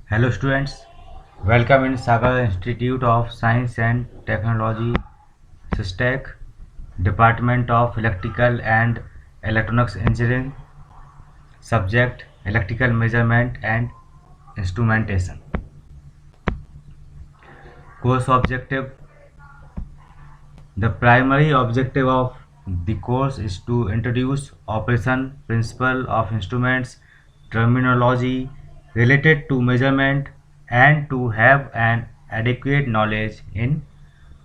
Hello students, welcome in Sagar Institute of Science and Technology, SISTEC, Department of Electrical and Electronics Engineering, subject Electrical Measurement and Instrumentation. Course objective. The primary objective of the course is to introduce operation principle of instruments, terminology related to measurement, and to have an adequate knowledge in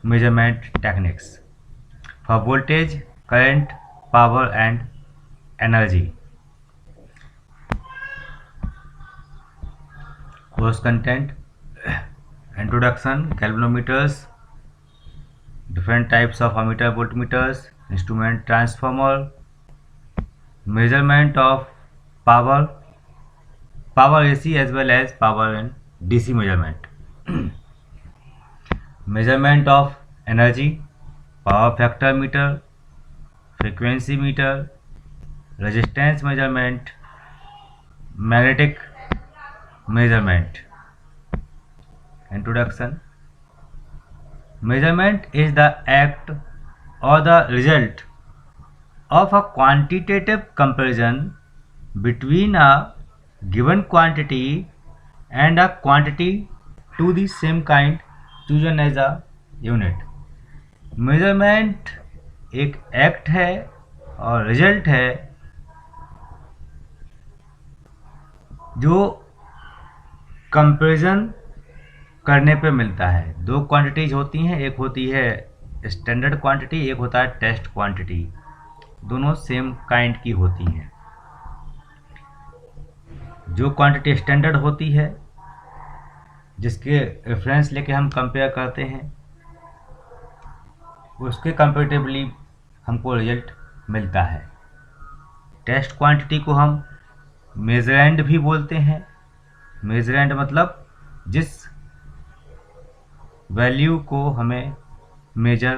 measurement techniques for voltage, current, power, and energy. Course content: introduction, galvanometers, different types of ammeter, voltmeters, instrument transformer, measurement of power, power AC as well as power and DC measurement, measurement of energy, power factor meter, frequency meter, resistance measurement, magnetic measurement. Introduction. Measurement is the act or the result of a quantitative comparison between a given quantity and a quantity to the same kind chosen as a unit. Measurement एक act है और result है जो comparison करने पे मिलता है। दो क्वांटिटीज होती हैं, एक होती है स्टैंडर्ड क्वांटिटी, एक होता है टेस्ट क्वांटिटी। दोनों सेम काइंड की होती हैं। जो क्वांटिटी स्टैंडर्ड होती है, जिसके रेफरेंस लेके हम कंपेयर करते हैं, उसके कंपेरेटिवली हमको रिजल्ट मिलता है। टेस्ट क्वांटिटी को हम मेजरेंड भी बोलते हैं। मेजरेंड मतलब जिस वैल्यू को हमें मेजर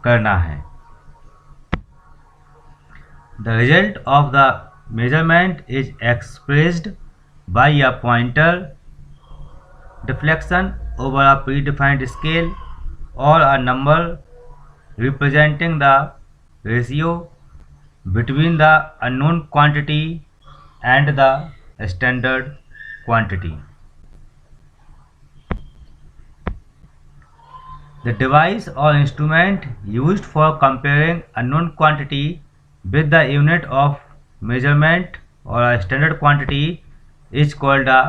करना है। The result of the measurement is expressed by a pointer deflection over a predefined scale or a number representing the ratio between the unknown quantity and the standard quantity. The device or instrument used for comparing unknown quantity with the unit of measurement or a standard quantity is called a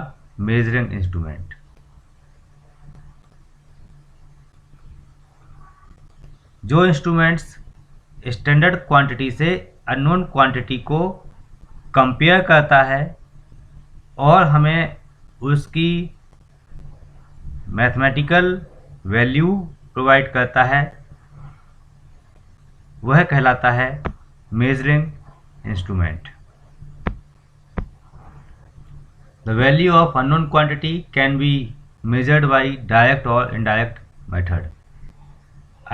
measuring instrument. जो instruments standard quantity से unknown quantity को compare करता है और हमें उसकी mathematical value provide करता है, वह कहलाता है measuring instrument. The value of unknown quantity can be measured by direct or indirect method.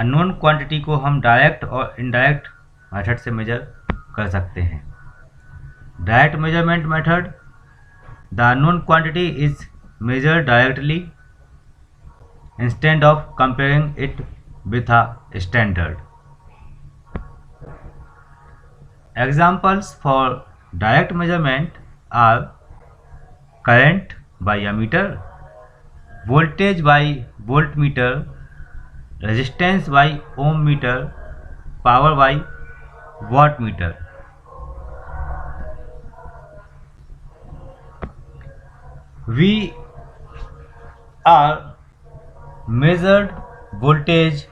Unknown quantity को हम direct और indirect method से measure कर सकते हैं. Direct measurement method, the unknown quantity is measured directly instead of comparing it with a standard. Examples for direct measurement are current by ammeter, voltage by voltmeter, resistance by ohm meter, power by wattmeter. We are measured voltage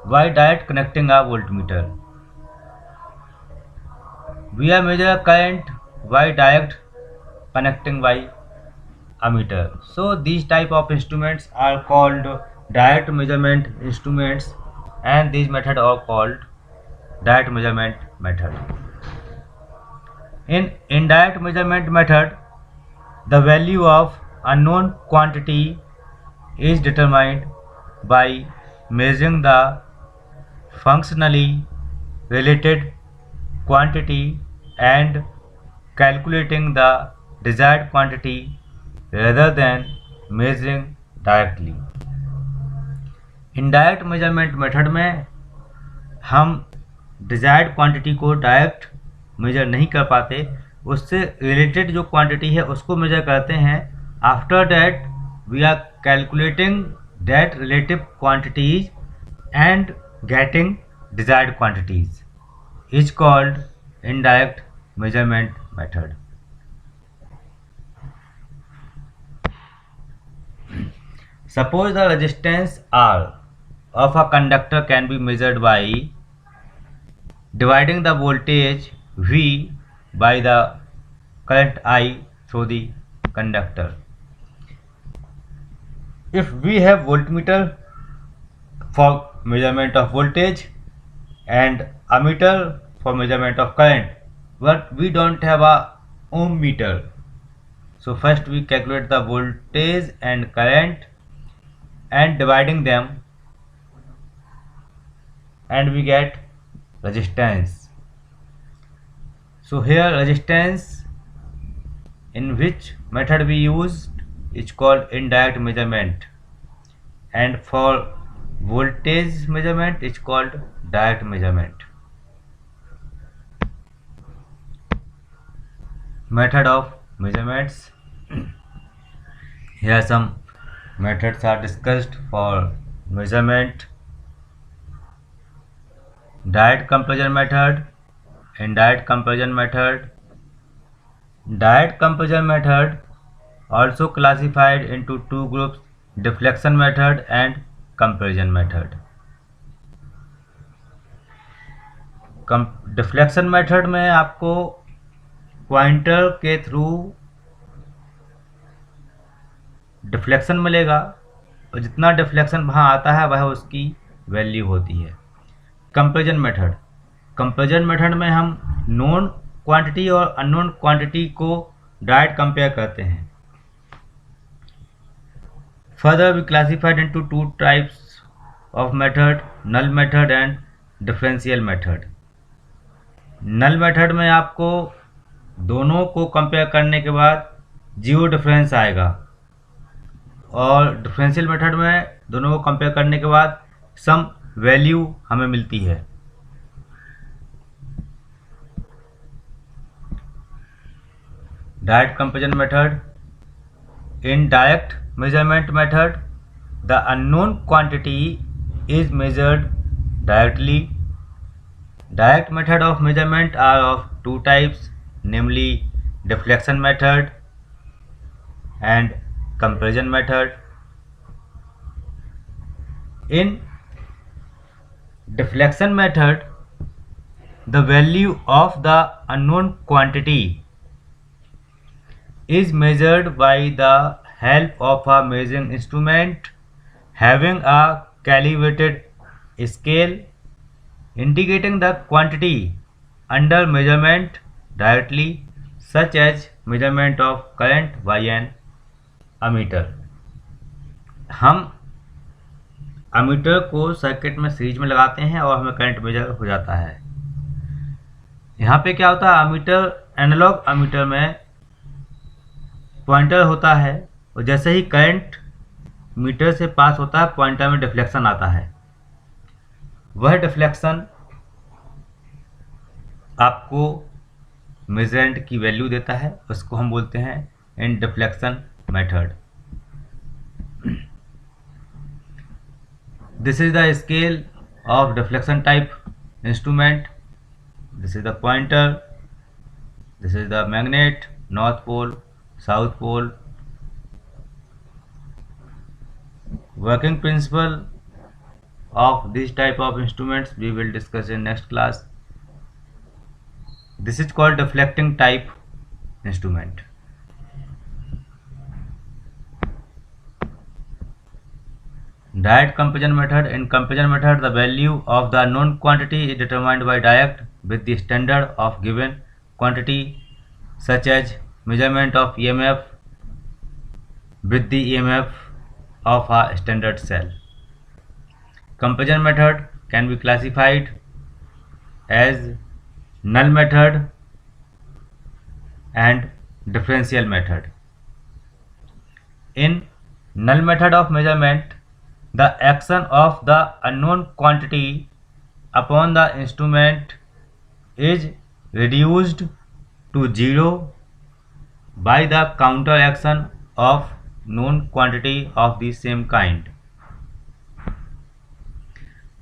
by direct connecting a voltmeter. We are measure current by direct connecting by ammeter. So these type of instruments are called direct measurement instruments, and these method are called direct measurement method. In indirect measurement method, the value of unknown quantity is determined by measuring the functionally related quantity and calculating the desired quantity rather than measuring directly. Indirect measurement method में हम desired quantity को direct major नहीं कर पाते, उससे related जो quantity है उसको मेजर करते हैं. After that we are calculating that relative quantities and getting desired quantities is called indirect measurement method. Suppose the resistance R of a conductor can be measured by dividing the voltage V by the current I through the conductor. If we have voltmeter for measurement of voltage and ammeter for measurement of current, but we don't have a ohm meter, so first we calculate the voltage and current and dividing them and we get resistance. So here resistance in which method we used is called indirect measurement, and for voltage measurement is called direct measurement. Method of measurements. Here some methods are discussed for measurement: direct comparison method, indirect comparison method. Direct comparison method also classified into two groups: deflection method and comparison method. Deflection method में आपको pointer के through deflection मिलेगा और जितना deflection वहाँ आता है वह उसकी वैल्यू होती है. कंपेरिजन मेथड में हम नोन क्वांटिटी और अननोन क्वांटिटी को डायरेक्ट कंपेयर करते हैं. Further we classified into two types of method: null method and differential method. Null method में आपको दोनों को कंपेयर करने के बाद जीरो डिफरेंस आएगा और डिफरेंशियल मेथड में दोनों को कंपेयर करने के बाद सम वैल्यू हमें मिलती है. Direct comparison method. In direct measurement method the unknown quantity is measured directly. Direct method of measurement are of two types, namely deflection method and comparison method. In deflection method, the value of the unknown quantity is measured by the help of a measuring instrument having a calibrated scale indicating the quantity under measurement directly, such as measurement of current by an ammeter. हम ammeter को circuit में series में लगाते हैं और हमें current measure हो जाता है. यहाँ पे क्या होता है, अमीटर एनालॉग अमीटर में पॉइंटर होता है और जैसे ही करंट मीटर से पास होता है पॉइंटर में डिफ्लेक्शन आता है. वह डिफ्लेक्शन आपको मेजरेंट की वैल्यू देता है, उसको हम बोलते हैं in deflection method. This is the scale of deflection type instrument. This is the pointer, this is the magnet, north pole, south pole. Working principle of this type of instruments we will discuss in next class. This is called deflecting type instrument. Direct comparison method. In comparison method, the value of the known quantity is determined by direct with the standard of given quantity, such as measurement of EMF with the EMF of a standard cell. Comparison method can be classified as null method and differential method. In null method of measurement, the action of the unknown quantity upon the instrument is reduced to zero by the counter action of known quantity of the same kind,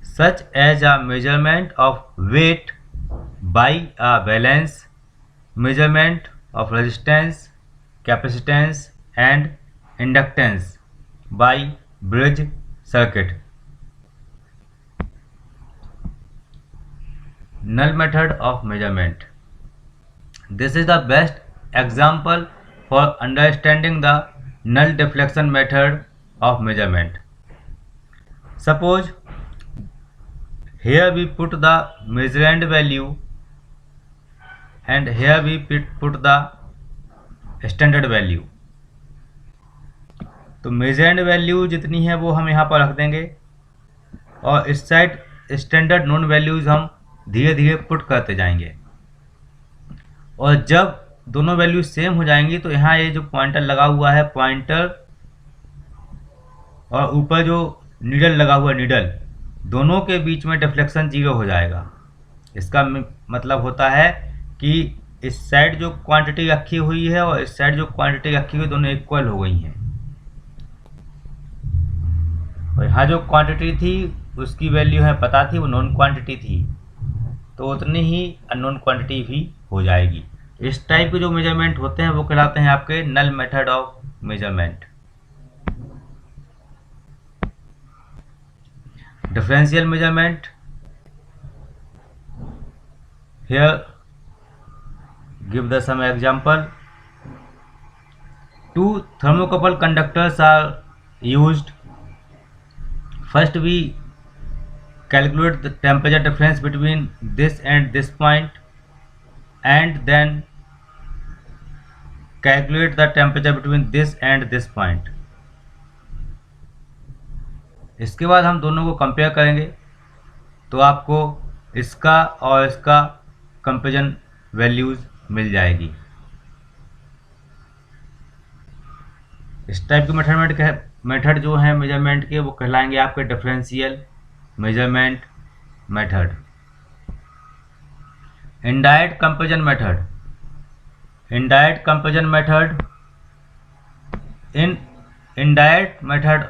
such as a measurement of weight by a balance, measurement of resistance, capacitance and inductance by bridge circuit. Null method of measurement. This is the best example for understanding the null deflection method of measurement. Suppose here we put the measurand value and here we put the standard value. तो मेजरेंड value जितनी है वो हम यहाँ पर रख देंगे और इस साइड स्टैंडर्ड नोन वैल्यूज हम धीरे धीरे पुट करते जाएंगे और जब दोनों वैल्यू सेम हो जाएंगी तो यहाँ ये जो पॉइंटर लगा हुआ है पॉइंटर और ऊपर जो नीडल लगा हुआ नीडल दोनों के बीच में डिफ्लेक्शन जीरो हो जाएगा। इसका मतलब होता है कि इस साइड जो क्वांटिटी रखी हुई है और इस साइड जो क्वांटिटी रखी हुई दोनों इक्वल हो गई हैं और यहाँ जो क्वांटिटी थी उसकी वैल्यू है पता थी वो नॉन क्वांटिटी थी तो उतनी ही अननोन क्वांटिटी भी हो जाएगी। इस टाइप के जो मेजरमेंट होते हैं वो कहलाते हैं आपके null method of measurement. Differential measurement, here give the some example. Two thermocouple conductors are used. First we calculate the temperature difference between this and this point and then calculate the temperature between this and this point. इसके बाद हम दोनों को compare करेंगे तो आपको इसका और इसका कंपेरिजन वैल्यूज मिल जाएगी। इस टाइप के मेथड जो है मेजरमेंट के वो कहलाएंगे आपके differential measurement method. Indirect comparison method, indirect comparison method. In indirect method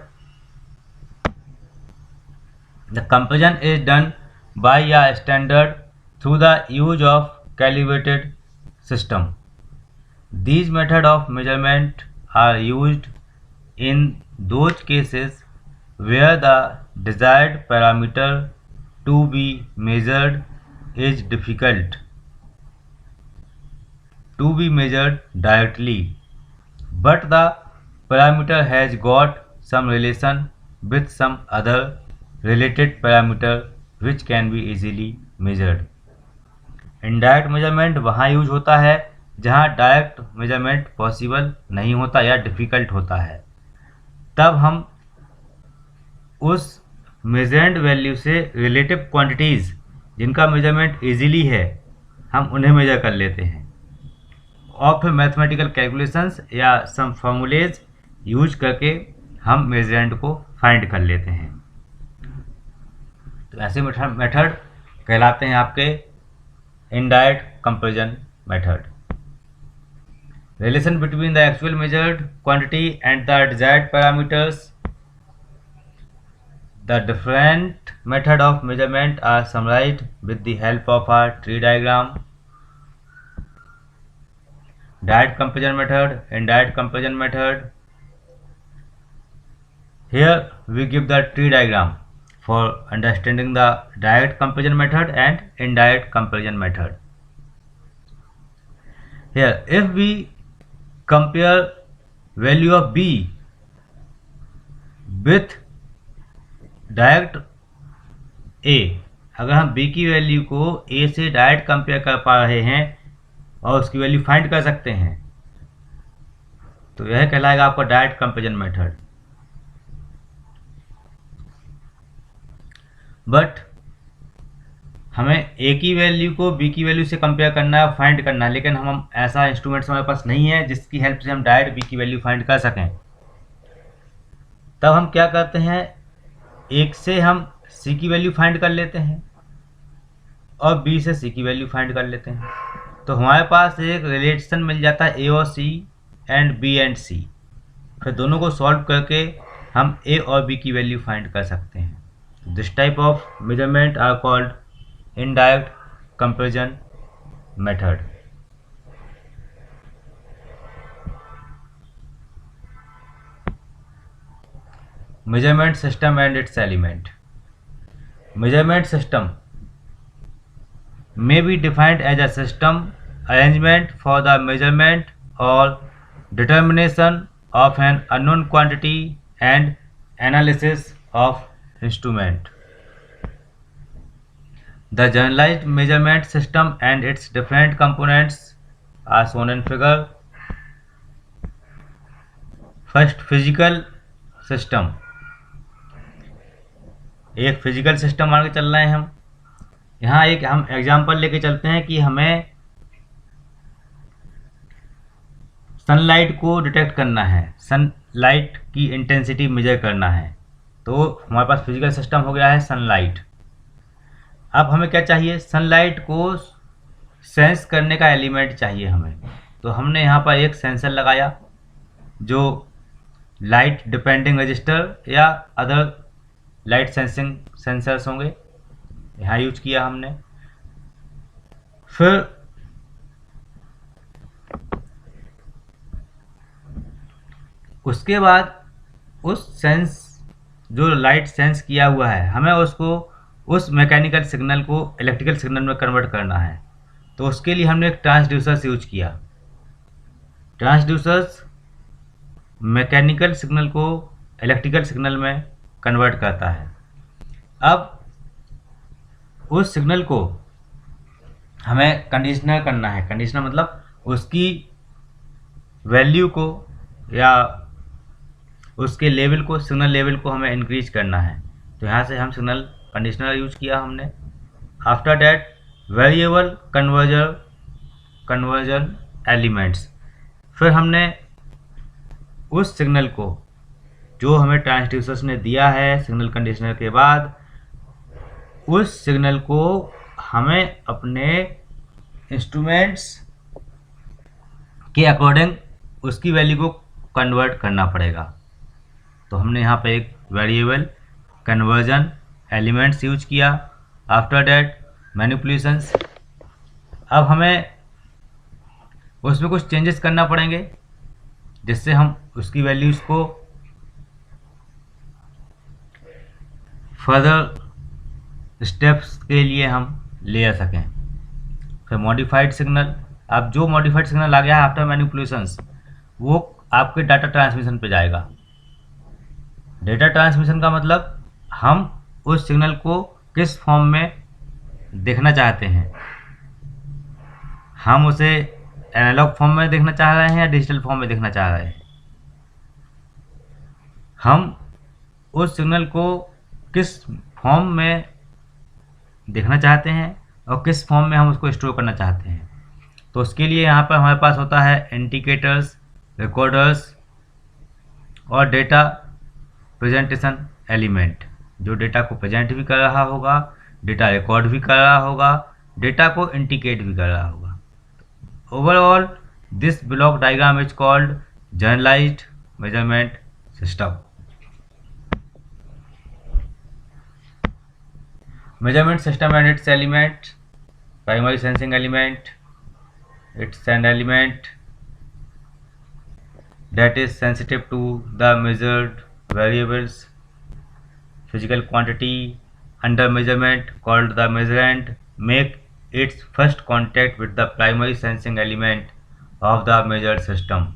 the comparison is done by a standard through the use of calibrated system. These method of measurement are used in those cases where the desired parameter to be measured is difficult to be measured directly, but the parameter has got some relation with some other related parameter which can be easily measured. Indirect measurement वहाँ use होता है जहाँ direct measurement possible नहीं होता या difficult होता है, तब हम उस मेजर्ड वैल्यू से रिलेटिव क्वांटिटीज़ जिनका मेजरमेंट इजीली है हम उन्हें मेजर कर लेते हैं और फिर मैथमेटिकल कैलकुलेशंस या सम फॉर्मूलेज यूज करके हम मेजरेंड को फाइंड कर लेते हैं। तो ऐसे मेथड कहलाते हैं आपके indirect comparison method. Relation between the actual measured quantity and the desired parameters. The different method of measurement are summarized with the help of a tree diagram. Direct comparison method, indirect comparison method. Here we give the tree diagram for understanding the direct comparison method and indirect comparison method. Here if we compare value of B with direct A, अगर हम B की value को A से direct compare कर पा रहे हैं और उसकी वैल्यू फाइंड कर सकते हैं तो यह कहलाएगा आपका डायरेक्ट कंपैरिजन मेथड। बट हमें ए की वैल्यू को बी की वैल्यू से कंपेयर करना है, फाइंड करना है, लेकिन हम ऐसा इंस्ट्रूमेंट्स हमारे पास नहीं है जिसकी हेल्प से हम डायरेक्ट बी की वैल्यू फाइंड कर सकें। तब हम क्या करते हैं, एक से हम सी की वैल्यू फाइंड कर लेते हैं और बी से सी की वैल्यू फाइंड कर लेते हैं। तो हमारे पास एक रिलेशन मिल जाता है ए और सी एंड बी एंड सी। फिर दोनों को सॉल्व करके हम ए और बी की वैल्यू फाइंड कर सकते हैं। This type of measurement are called indirect comparison method. Measurement system and its element. Measurement system may be defined as a system arrangement for the measurement or determination of an unknown quantity and analysis of instrument. The generalized measurement system and its different components are shown in figure. First, physical system. एक physical system मान के चल रहे हैं हम। यहाँ एक हम एग्जांपल लेके चलते हैं कि हमें सनलाइट को डिटेक्ट करना है, सनलाइट की इंटेंसिटी मेजर करना है। तो हमारे पास फिजिकल सिस्टम हो गया है सनलाइट। अब हमें क्या चाहिए, सनलाइट को सेंस करने का एलिमेंट चाहिए हमें। तो हमने यहाँ पर एक सेंसर लगाया जो लाइट डिपेंडिंग रजिस्टर या अदर लाइट सेंसिंग सेंसर्स होंगे, यहाँ यूज किया हमने। फिर उसके बाद उस सेंस जो लाइट सेंस किया हुआ है, हमें उसको उस मैकेनिकल सिग्नल को इलेक्ट्रिकल सिग्नल में कन्वर्ट करना है। तो उसके लिए हमने एक ट्रांसड्यूसर्स यूज किया। ट्रांसड्यूसर्स मैकेनिकल सिग्नल को इलेक्ट्रिकल सिग्नल में कन्वर्ट करता है। अब उस सिग्नल को हमें कंडीशनर करना है। कंडीशनर मतलब उसकी वैल्यू को या उसके लेवल को, सिग्नल लेवल को हमें इंक्रीज करना है। तो यहाँ से हम सिग्नल कंडीशनर यूज किया हमने। After that variable conversion elements. फिर हमने उस सिग्नल को जो हमें ट्रांसड्यूसर्स ने दिया है सिग्नल कंडीशनर के बाद, उस सिग्नल को हमें अपने इंस्ट्रूमेंट्स के अकॉर्डिंग उसकी वैल्यू को कन्वर्ट करना पड़ेगा। तो हमने यहाँ पे एक वेरिएबल कन्वर्जन एलिमेंट्स यूज किया। After that manipulations. अब हमें उसमें कुछ चेंजेस करना पड़ेंगे जिससे हम उसकी वैल्यूज़ को फर्दर स्टेप्स के लिए हम ले आ सकें। फिर मॉडिफाइड सिग्नल। अब जो मॉडिफाइड सिग्नल आ गया है आफ्टर मैनिपुलेशंस, वो आपके डाटा ट्रांसमिशन पे जाएगा। डेटा ट्रांसमिशन का मतलब हम उस सिग्नल को किस फॉर्म में देखना चाहते हैं। हम उसे एनालॉग फॉर्म में देखना चाह रहे हैं या डिजिटल फॉर्म में देखना चाह रहे हैं। हम उस सिग्नल को किस फॉर्म में देखना चाहते हैं और किस फॉर्म में हम उसको स्टोर करना चाहते हैं। तो उसके लिए यहाँ पर हमारे पास होता है इंडिकेटर्स, रिकॉर्डर्स और डेटा प्रेजेंटेशन एलिमेंट, जो डेटा को प्रेजेंट भी कर रहा होगा, डेटा रिकॉर्ड भी कर रहा होगा, डेटा को इंडिकेट भी कर रहा होगा। Overall this block diagram is called generalized measurement system. Measurement system and its element. Primary sensing element. It's an element that is sensitive to the measured variables. Physical quantity under measurement called the measurand make its first contact with the primary sensing element of the measured system.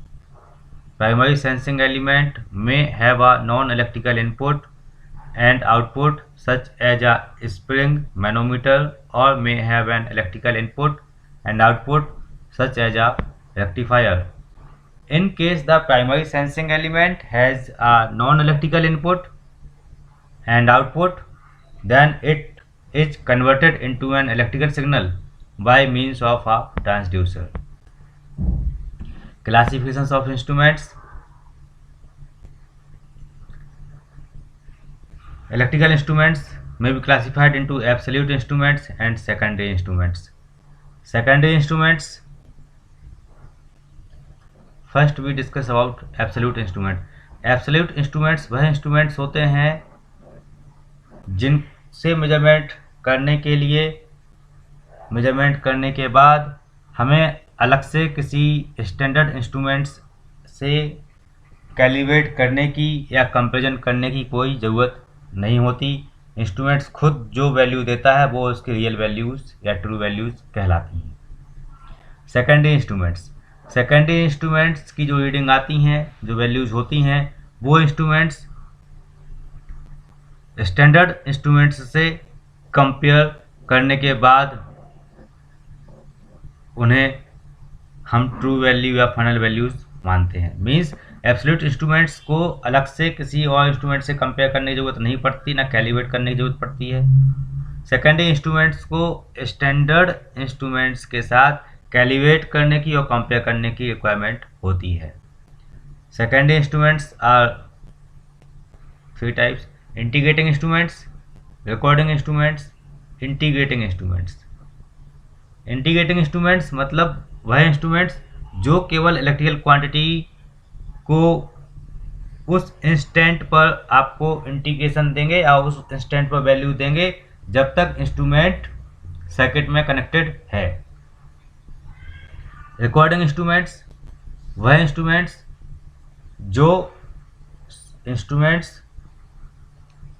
Primary sensing element may have a non-electrical input and output such as a spring manometer, or may have an electrical input and output such as a rectifier. In case the primary sensing element has a non-electrical input and output, then it is converted into an electrical signal by means of a transducer. Classifications of instruments. Electrical instruments may be classified into absolute instruments and secondary instruments. Secondary instruments, first we discuss about absolute instrument. Absolute instruments वह instruments होते हैं जिनसे measurement करने के बाद हमें अलग से किसी स्टैंडर्ड इंस्ट्रूमेंट्स से कैलिब्रेट करने की या कंपेरिजन करने की कोई ज़रूरत नहीं होती। इंस्ट्रूमेंट्स खुद जो वैल्यू देता है वो उसकी रियल वैल्यूज़ या ट्रू वैल्यूज़ कहलाती हैं। सेकेंडरी इंस्ट्रूमेंट्स की जो रीडिंग आती हैं, जो वैल्यूज़ होती हैं, वो इंस्ट्रूमेंट्स स्टैंडर्ड इंस्ट्रूमेंट्स से कंपेयर करने के बाद उन्हें हम ट्रू वैल्यू या फाइनल वैल्यूज़ मानते हैं। मीन्स एब्सोल्यूट इंस्ट्रूमेंट्स को अलग से किसी और इंस्ट्रूमेंट से कंपेयर करने की ज़रूरत नहीं पड़ती, ना कैलिब्रेट करने की ज़रूरत पड़ती है। सेकेंडरी इंस्ट्रूमेंट्स को स्टैंडर्ड इंस्ट्रूमेंट्स के साथ कैलिब्रेट करने की और कंपेयर करने की रिक्वायरमेंट होती है। Secondary instruments are 3 types: integrating instruments, recording instruments, integrating instruments. Integrating instruments मतलब वह इंस्ट्रूमेंट्स जो केवल इलेक्ट्रिकल क्वांटिटी को उस इंस्टेंट पर आपको इंटीग्रेशन देंगे या उस इंस्टेंट पर वैल्यू देंगे जब तक इंस्ट्रूमेंट सर्किट में कनेक्टेड है। रिकॉर्डिंग इंस्ट्रूमेंट्स वह इंस्ट्रूमेंट्स जो इंस्ट्रूमेंट्स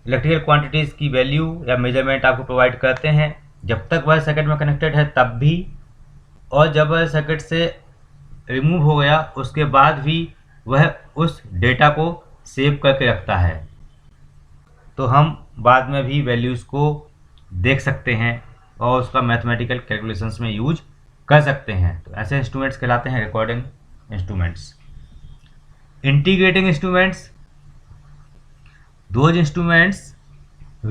इलेक्ट्रिकल क्वांटिटीज़ की वैल्यू या मेजरमेंट आपको प्रोवाइड करते हैं जब तक वह सर्किट में कनेक्टेड है तब भी, और जब वह सर्किट से रिमूव हो गया उसके बाद भी वह उस डेटा को सेव करके रखता है, तो हम बाद में भी वैल्यूज़ को देख सकते हैं और उसका मैथमेटिकल कैलकुलेशंस में यूज कर सकते हैं। तो ऐसे इंस्ट्रूमेंट्स कहलाते हैं recording instruments. Integrating instruments, those instruments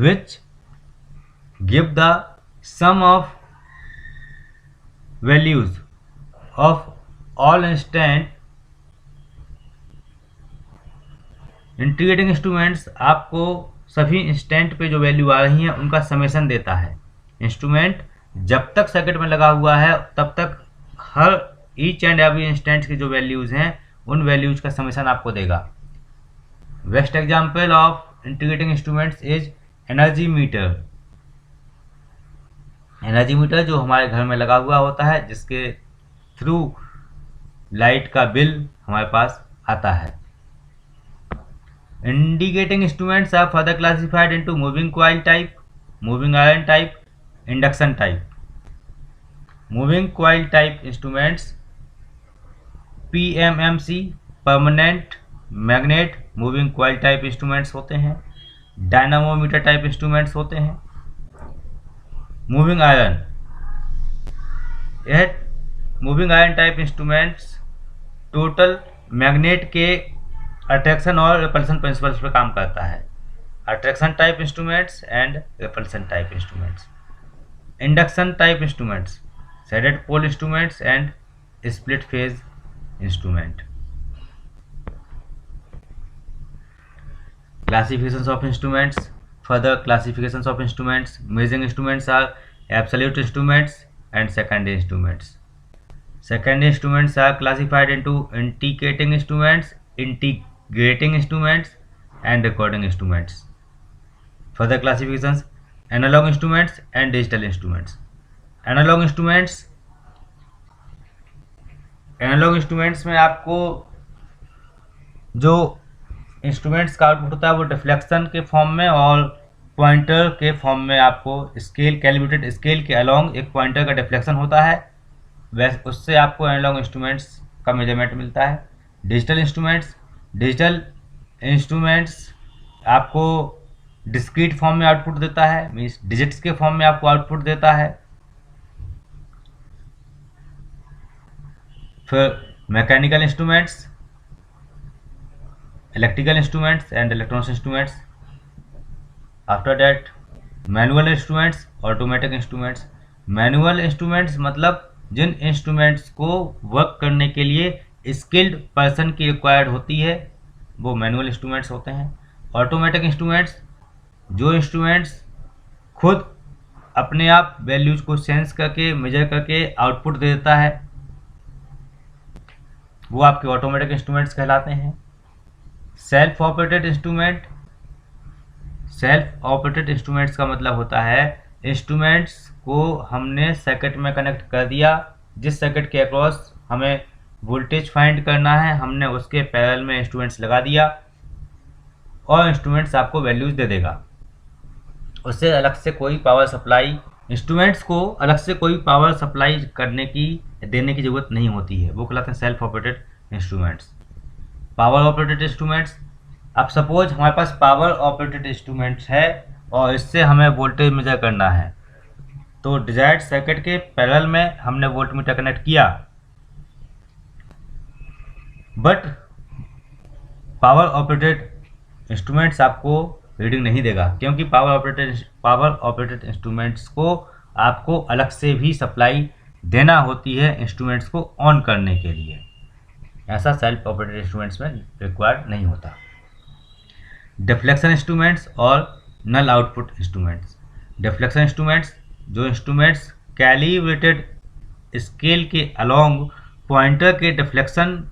which give the sum of values of all instant। Integrating instruments आपको सभी इंस्टेंट पे जो वैल्यू आ रही हैं उनका समेशन देता है। इंस्ट्रूमेंट जब तक सर्किट में लगा हुआ है तब तक हर ईच एंड एवरी इंस्टेंट की जो वैल्यूज़ हैं उन वैल्यूज़ का समेशन आपको देगा। Best example of integrating instruments is energy meter. Energy meter जो हमारे घर में लगा हुआ होता है, जिसके थ्रू लाइट का बिल हमारे पास आता है। Indicating instruments are further classified into moving coil type, moving iron type, induction type. Moving coil type instruments PMMC, permanent magnet moving coil type instruments होते हैं। डायनामोमीटर टाइप इंस्ट्रूमेंट्स होते हैं। Moving iron, यह moving iron type instruments total magnet के attraction और repulsion principles पर काम करता है। Attraction type instruments and repulsion type instruments. Induction type instruments shaded pole instruments and split phase instrument. Classifications of instruments. Further classifications of instruments. Measuring instruments are absolute instruments and secondary instruments. Secondary instruments are classified into indicating instruments, integrating instruments, and recording instruments. Further classifications: analog instruments and digital instruments. Analog instruments में आपको जो instruments का output होता है वो deflection के form में और पॉइंटर के फॉर्म में आपको स्केल, कैलिब्रेटेड स्केल के अलोंग एक पॉइंटर का डिफ्लेक्शन होता है, वैसे उससे आपको एनालॉग इंस्ट्रूमेंट्स का मेजरमेंट मिलता है। डिजिटल इंस्ट्रूमेंट्स आपको डिस्क्रीट फॉर्म में आउटपुट देता है, मीन्स डिजिट्स के फॉर्म में आपको आउटपुट देता है। फिर mechanical instruments, electrical instruments and electronics instruments. After that manual instruments, automatic instruments. Manual instruments मतलब जिन इंस्ट्रूमेंट्स को वर्क करने के लिए स्किल्ड पर्सन की रिक्वायर्ड होती है वो मैनुअल इंस्ट्रूमेंट्स होते हैं। ऑटोमेटिक इंस्ट्रूमेंट्स जो इंस्ट्रूमेंट्स खुद अपने आप वैल्यूज को सेंस करके मेजर करके आउटपुट दे देता है वो आपके ऑटोमेटिक इंस्ट्रूमेंट्स कहलाते हैं। Self operated instrument, self operated instruments का मतलब होता है इंस्ट्रूमेंट्स को हमने सर्किट में कनेक्ट कर दिया, जिस सर्किट के अक्रॉस हमें वोल्टेज फाइंड करना है हमने उसके पैरेलल में इंस्ट्रूमेंट्स लगा दिया और इंस्ट्रूमेंट्स आपको वैल्यूज दे देगा। उससे अलग से कोई पावर सप्लाई, इंस्ट्रूमेंट्स को अलग से कोई पावर सप्लाई करने की देने की ज़रूरत नहीं होती है, वो कहलाते हैं self operated instruments. Power operated instruments, अब सपोज हमारे पास पावर ऑपरेटेड इंस्ट्रूमेंट्स है और इससे हमें वोल्टेज मेजर करना है, तो डिजायर्ड सर्किट के पैरेलल में हमने वोल्टमीटर कनेक्ट किया, बट पावर ऑपरेटेड इंस्ट्रूमेंट्स आपको रीडिंग नहीं देगा, क्योंकि पावर ऑपरेटेड इंस्ट्रूमेंट्स को आपको अलग से भी सप्लाई देना होती है इंस्ट्रूमेंट्स को ऑन करने के लिए। ऐसा सेल्फ ऑपरेटेड इंस्ट्रूमेंट्स में रिक्वायर्ड नहीं होता। डिफ्लेक्शन इंस्ट्रूमेंट्स और नल आउटपुट इंस्ट्रूमेंट्स। डिफ्लेक्शन इंस्ट्रूमेंट्स, जो इंस्ट्रूमेंट्स कैलिब्रेटेड स्केल के अलोंग पॉइंटर के डिफ्लेक्शन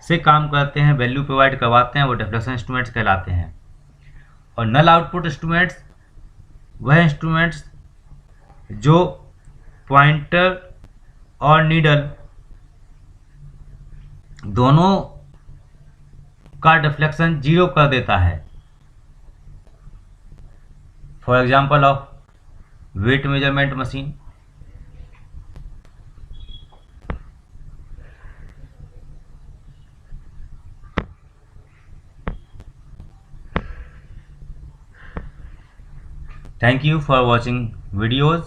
से काम करते हैं, वैल्यू प्रोवाइड करवाते हैं, वो डिफ्लेक्शन इंस्ट्रूमेंट्स कहलाते हैं। और नल आउटपुट इंस्ट्रूमेंट्स वह इंस्ट्रूमेंट्स जो पॉइंटर और नीडल दोनों का डिफ्लेक्शन जीरो कर देता है। For example of weight measurement machine. Thank you for watching videos.